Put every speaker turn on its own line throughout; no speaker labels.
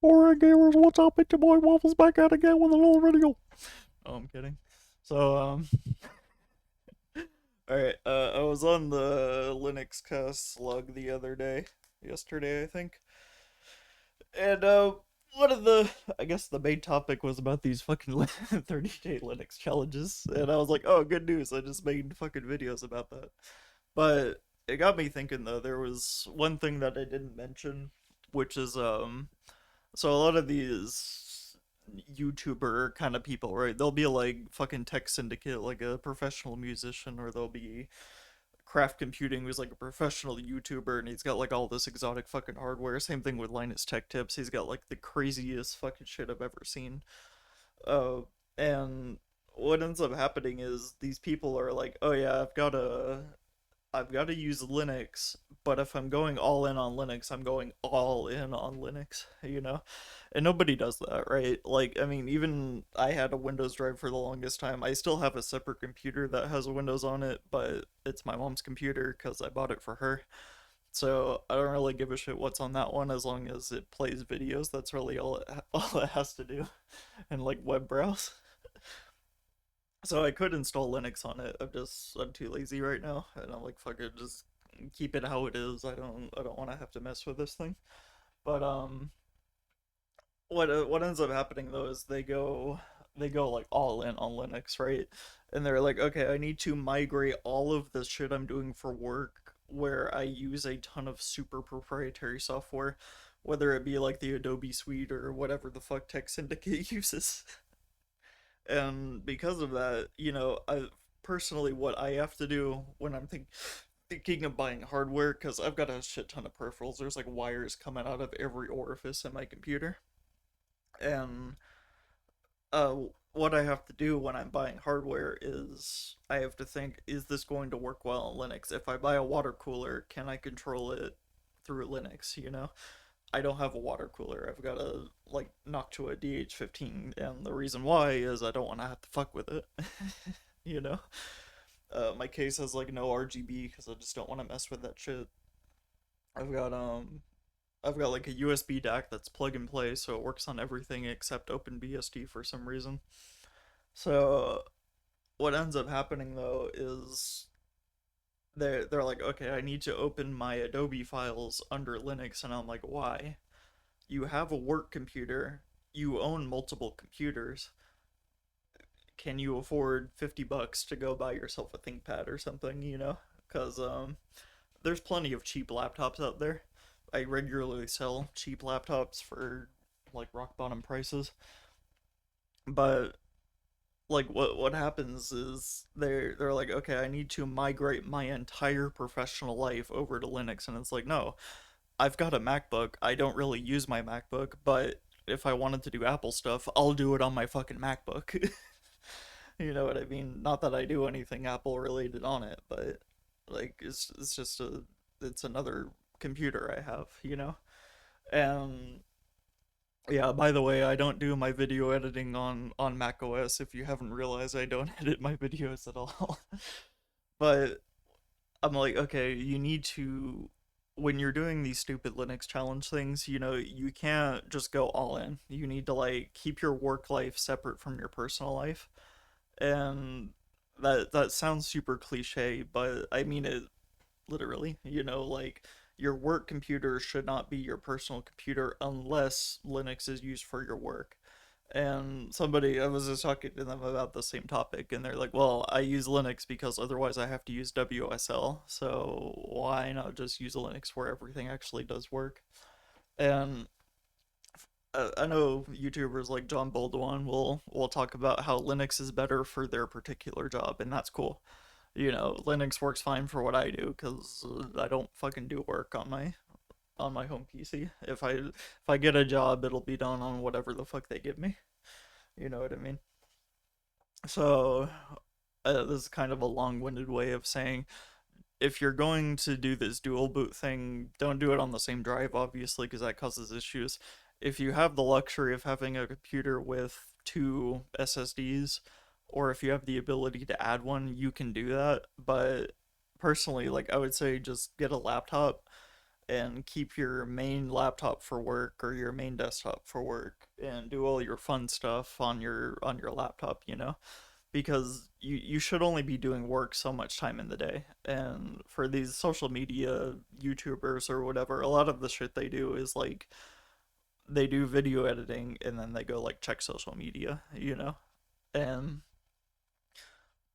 Alright, gamers, what's up? It's your boy Waffles back at again with another video. Oh, I'm kidding. So, alright, I was on the Linux Cast slug the other day, yesterday, I think, and, one of the, I guess the main topic was about these fucking 30-day Linux challenges, and I was like, oh, good news, I just made fucking videos about that. But it got me thinking, though, there was one thing that I didn't mention, which is, so a lot of these YouTuber kind of people, right? They'll be like fucking Tech Syndicate, like a professional musician, or they'll be Craft Computing, who's like a professional YouTuber, and he's got like all this exotic fucking hardware. Same thing with Linus Tech Tips. He's got like the craziest fucking shit I've ever seen. Uh, and what ends up happening is these people are like, oh yeah, I've got to use Linux, but if I'm going all in on Linux, I'm going all in on Linux, you know? And nobody does that, right? Like, I mean, even I had a Windows drive for the longest time. I still have a separate computer that has Windows on it, but it's my mom's computer because I bought it for her. So I don't really give a shit what's on that one as long as it plays videos. That's really all it has to do, and like web browse. So I could install Linux on it. I'm too lazy right now, and I'm like, fuck it, just keep it how it is. I don't want to have to mess with this thing. But what ends up happening though is they go like all in on Linux, right? And they're like, okay, I need to migrate all of the shit I'm doing for work where I use a ton of super proprietary software, whether it be like the Adobe Suite or whatever the fuck Tech Syndicate uses. And because of that, I personally what I have to do when thinking of buying hardware, because I've got a shit ton of peripherals. There's like wires coming out of every orifice in my computer, and uh, what I have to do when I'm buying hardware is I have to think, is this going to work well on Linux? If I buy a water cooler, can I control it through Linux? I don't have a water cooler. I've got to like knock to a DH15, and the reason why is I don't want to have to fuck with it. you know, my case has like no RGB because I just don't want to mess with that shit. I've got um, I've got like a USB DAC that's plug and play, so it works on everything except OpenBSD for some reason. So what ends up happening though is they're like, okay, I need to open my Adobe files under Linux, and I'm like, why? You have a work computer, you own multiple computers. Can you afford $50 to go buy yourself a ThinkPad or something, Because there's plenty of cheap laptops out there. I regularly sell cheap laptops for like rock bottom prices. But like what happens is they're like, okay, I need to migrate my entire professional life over to Linux, and it's like, no, I've got a MacBook. I don't really use my MacBook, but if I wanted to do Apple stuff, I'll do it on my fucking MacBook. You know what I mean? Not that I do anything Apple related on it, but like it's just it's another computer I have. And yeah, by the way, I don't do my video editing on Mac OS. If you haven't realized, I don't edit my videos at all. But I'm like, okay, you need to, when you're doing these stupid Linux challenge things, you can't just go all in. You need to like keep your work life separate from your personal life. And that sounds super cliche, but I mean it literally. Like your work computer should not be your personal computer unless Linux is used for your work. And somebody, I was just talking to them about the same topic, and they're like, well, I use Linux because otherwise I have to use WSL, so why not just use Linux where everything actually does work? And I know YouTubers like John Bolduan will talk about how Linux is better for their particular job, and that's cool. Linux works fine for what I do because I don't fucking do work on my home PC. If I get a job, it'll be done on whatever the fuck they give me. You know what I mean? So this is kind of a long-winded way of saying if you're going to do this dual boot thing, don't do it on the same drive, obviously, because that causes issues. If you have the luxury of having a computer with two SSDs, or if you have the ability to add one, you can do that. But personally, like I would say, just get a laptop and keep your main laptop for work or your main desktop for work and do all your fun stuff on your laptop, you know? Because you should only be doing work so much time in the day. And for these social media YouTubers or whatever, a lot of the shit they do is like they do video editing and then they go like check social media, you know? And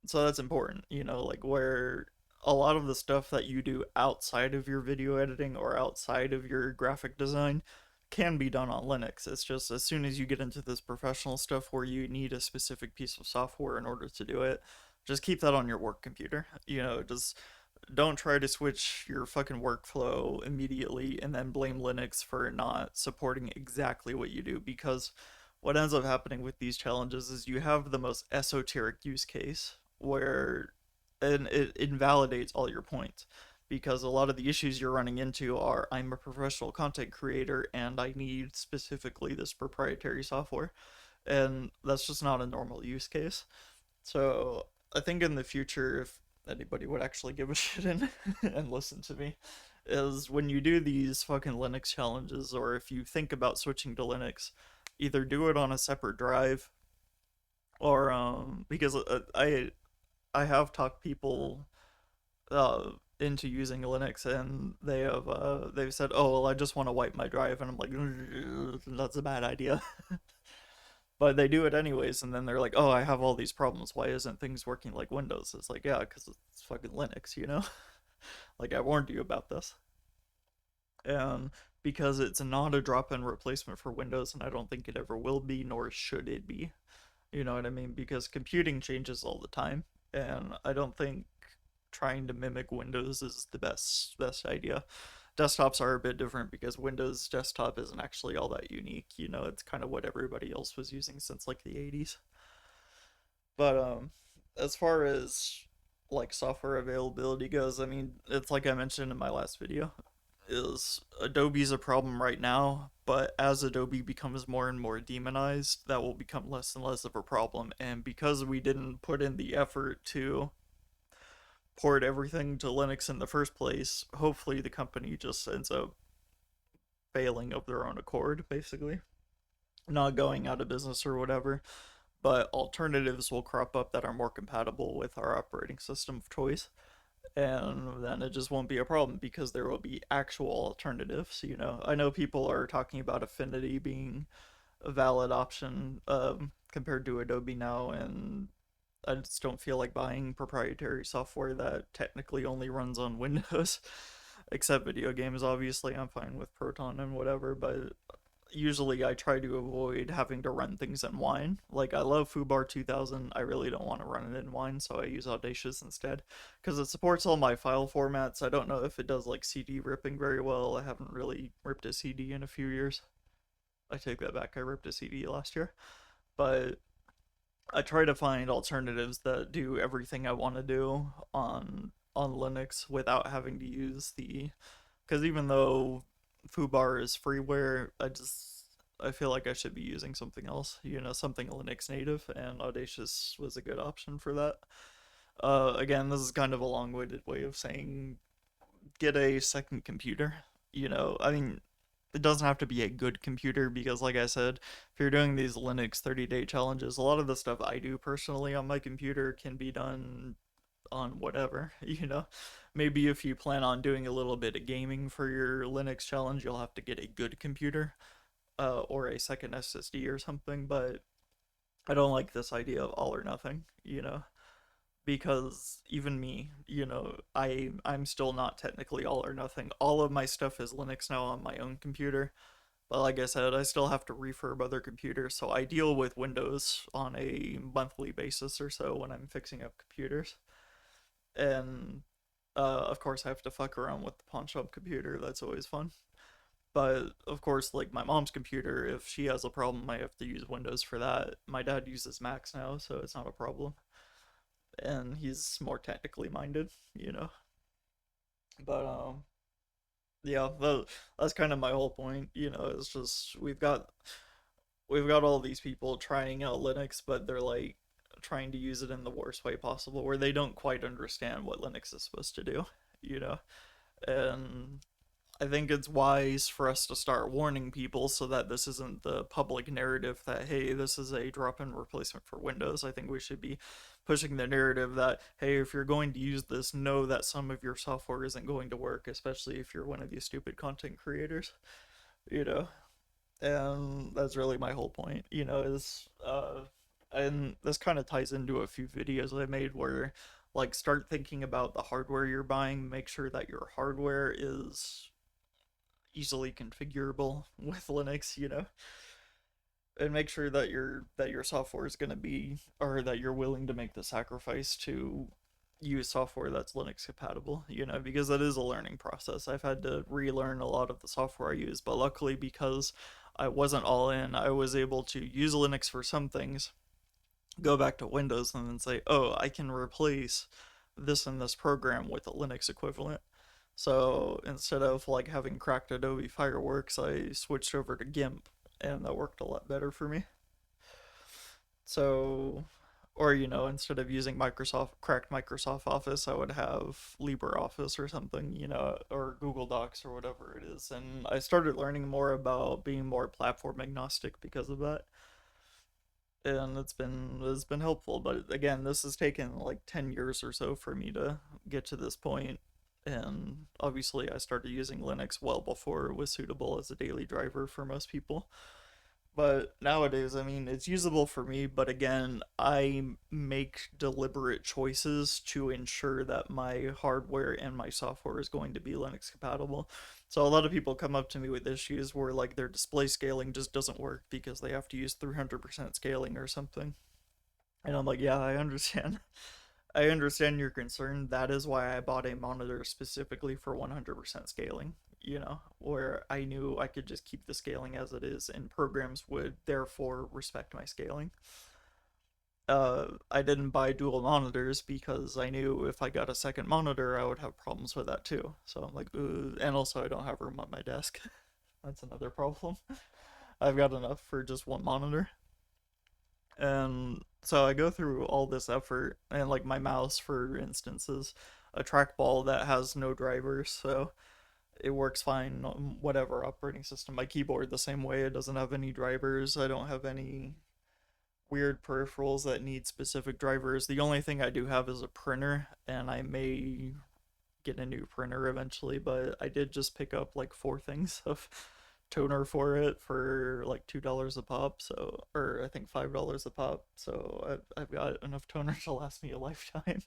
so that's important, you know, like where a lot of the stuff that you do outside of your video editing or outside of your graphic design can be done on Linux. It's just as soon as you get into this professional stuff where you need a specific piece of software in order to do it, just keep that on your work computer. You know, just don't try to switch your fucking workflow immediately and then blame Linux for not supporting exactly what you do, because what ends up happening with these challenges is you have the most esoteric use case where and it invalidates all your points, because a lot of the issues you're running into are I'm a professional content creator and I need specifically this proprietary software, and that's just not a normal use case. So I think in the future, if anybody would actually give a shit and listen to me, is when you do these fucking Linux challenges, or if you think about switching to Linux, either do it on a separate drive, or because I have talked people into using Linux, and they've said, oh well, I just want to wipe my drive, and I'm like, that's a bad idea. But they do it anyways, and then they're like, oh, I have all these problems, why isn't things working like Windows? It's like, yeah, because it's fucking Linux, you know. Like, I warned you about this. And because it's not a drop-in replacement for Windows, and I don't think it ever will be, nor should it be. You know what I mean? Because computing changes all the time, and I don't think trying to mimic Windows is the best idea. Desktops are a bit different because Windows desktop isn't actually all that unique. You know, it's kind of what everybody else was using since like the 80s. But as far as like software availability goes, I mean, it's like I mentioned in my last video, is Adobe's a problem right now, but as Adobe becomes more and more demonized, that will become less and less of a problem. And because we didn't put in the effort to port everything to Linux in the first place, hopefully the company just ends up failing of their own accord, basically. Not going out of business or whatever, but alternatives will crop up that are more compatible with our operating system of choice. And then it just won't be a problem because there will be actual alternatives. You know, I know people are talking about Affinity being a valid option compared to Adobe now, and I just don't feel like buying proprietary software that technically only runs on Windows. Except video games, obviously, I'm fine with Proton and whatever, but usually I try to avoid having to run things in Wine. Like, I love Foobar 2000, I really don't want to run it in Wine, so I use Audacious instead. Because it supports all my file formats. I don't know if it does, like, CD ripping very well. I haven't really ripped a CD in a few years. I take that back, I ripped a CD last year. But I try to find alternatives that do everything I want to do on Linux without having to use the, because even though Foobar is freeware, I feel like I should be using something else, you know, something Linux native, and Audacious was a good option for that. Again, this is kind of a long-winded way of saying get a second computer. You know, I mean, it doesn't have to be a good computer because, like I said, if you're doing these Linux 30-day challenges, a lot of the stuff I do personally on my computer can be done on whatever, you know. Maybe if you plan on doing a little bit of gaming for your Linux challenge, you'll have to get a good computer or a second SSD or something, but I don't like this idea of all or nothing, you know, because even me, you know, I'm still not technically all or nothing. All of my stuff is Linux now on my own computer, but like I said, I still have to refurb other computers, so I deal with Windows on a monthly basis or so when I'm fixing up computers. And of course, I have to fuck around with the pawn shop computer. That's always fun. But of course, like my mom's computer, if she has a problem, I have to use Windows for that. My dad uses Macs now, so it's not a problem. And he's more technically minded, you know. But yeah, that's kind of my whole point. You know, it's just we've got all these people trying out Linux, but they're like trying to use it in the worst way possible, where they don't quite understand what Linux is supposed to do. You know, and I think it's wise for us to start warning people so that this isn't the public narrative that, hey, this is a drop in replacement for Windows. I think we should be pushing the narrative that, hey, if you're going to use this, know that some of your software isn't going to work, especially if you're one of these stupid content creators, you know? And that's really my whole point, and this kind of ties into a few videos I made where, like, start thinking about the hardware you're buying, make sure that your hardware is easily configurable with Linux, and make sure that your software is going to be, or that you're willing to make the sacrifice to use software that's Linux compatible, because that is a learning process. I've had to relearn a lot of the software I use, but luckily, because I wasn't all in, I was able to use Linux for some things, go back to Windows, and then say, oh, I can replace this and this program with a Linux equivalent. So instead of like having cracked Adobe Fireworks, I switched over to GIMP, and that worked a lot better for me. So, or instead of using cracked Microsoft Office, I would have LibreOffice or something, or Google Docs or whatever it is. And I started learning more about being more platform agnostic because of that, and it's been helpful. But again, this has taken like 10 years or so for me to get to this point, and obviously I started using Linux well before it was suitable as a daily driver for most people. But nowadays, I mean, it's usable for me, but again, I make deliberate choices to ensure that my hardware and my software is going to be Linux compatible. So a lot of people come up to me with issues where like their display scaling just doesn't work because they have to use 300% scaling or something. And I'm like, yeah, I understand. I understand your concern. That is why I bought a monitor specifically for 100% scaling, where I knew I could just keep the scaling as it is, and programs would therefore respect my scaling. I didn't buy dual monitors because I knew if I got a second monitor, I would have problems with that too. So I'm like, ugh. And also I don't have room on my desk. That's another problem. I've got enough for just one monitor. And so I go through all this effort, and like my mouse, for instance, is a trackball that has no drivers, so it works fine on whatever operating system. My keyboard the same way, it doesn't have any drivers. I don't have any weird peripherals that need specific drivers. The only thing I do have is a printer, and I may get a new printer eventually, but I did just pick up like four things of toner for it for like $2 a pop, so, or I think $5 a pop, so I've got enough toner to last me a lifetime.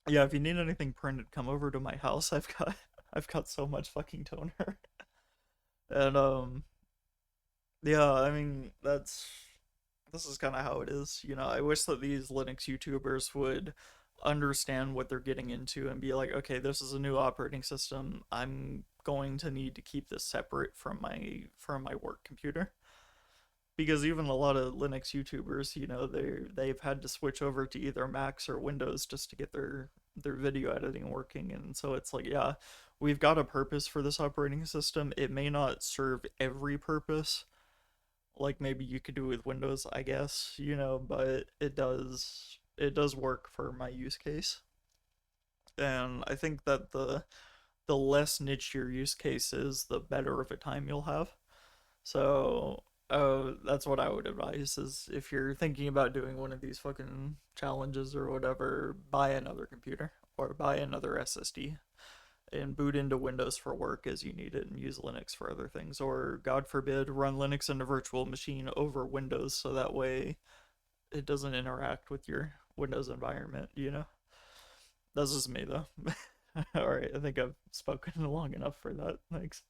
Yeah, if you need anything printed, come over to my house. I've got so much fucking toner. And yeah, I mean, this is kind of how it is. I wish that these Linux YouTubers would understand what they're getting into and be like, okay, this is a new operating system. I'm going to need to keep this separate from my work computer. Because even a lot of Linux YouTubers, they've had to switch over to either Macs or Windows just to get their video editing working. And so it's like, yeah, we've got a purpose for this operating system. It may not serve every purpose, like maybe you could do with Windows, I guess, but it does work for my use case. And I think that the less niche your use case is, the better of a time you'll have. So, that's what I would advise, is if you're thinking about doing one of these fucking challenges or whatever, buy another computer or buy another SSD and boot into Windows for work as you need it and use Linux for other things. Or, God forbid, run Linux in a virtual machine over Windows so that way it doesn't interact with your Windows environment. That's just me, though. Alright, I think I've spoken long enough for that. Thanks.